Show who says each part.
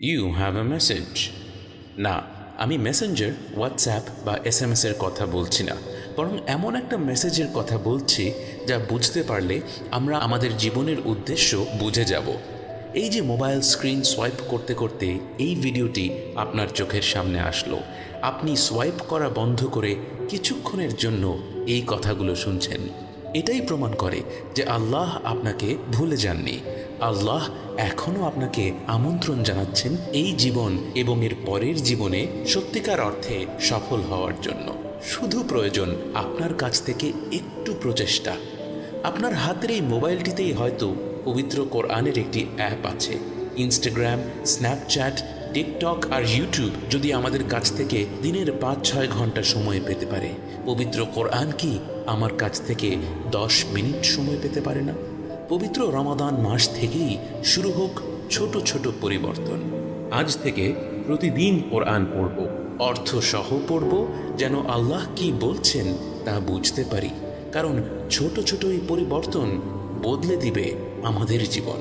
Speaker 1: You have a message. না, আমি Messenger, WhatsApp বা SMS-এর কথা বলছি না, বরং এমন একটা মেসেজের কথা বলছি যা বুঝতে পারলে আমরা আমাদের জীবনের উদ্দেশ্য বুঝে যাব। এই যে মোবাইল স্ক্রিন সোয়াইপ করতে করতে এই ভিডিওটি আপনার চোখের সামনে আসলো, আপনি সোয়াইপ করা বন্ধ করে কিছুক্ষণের জন্য এই কথাগুলো শুনছেন, এটাই প্রমাণ করে যে আল্লাহ আপনাকে ভুলে যাননি। আল্লাহ এখনও আপনাকে আমন্ত্রণ জানাচ্ছেন এই জীবন এবং এর পরের জীবনে সত্যিকার অর্থে সফল হওয়ার জন্য। শুধু প্রয়োজন আপনার কাছ থেকে একটু প্রচেষ্টা। আপনার হাতের এই মোবাইলটিতেই হয়তো পবিত্র কোরআনের একটি অ্যাপ আছে। ইনস্টাগ্রাম, স্ন্যাপচ্যাট, টিকটক আর ইউটিউব যদি আমাদের কাছ থেকে দিনের 5-6 ঘন্টা সময় পেতে পারে, পবিত্র কোরআন কি আমার কাছ থেকে 10 মিনিট সময় পেতে পারে না? পবিত্র রমাদান মাস থেকেই শুরু হোক ছোট ছোট পরিবর্তন। আজ থেকে প্রতিদিন কোরআন পড়ব, অর্থ সহ পড়ব, যেন আল্লাহ কি বলছেন তা বুঝতে পারি। কারণ ছোট ছোট এই পরিবর্তন বদলে দিবে আমাদের জীবন।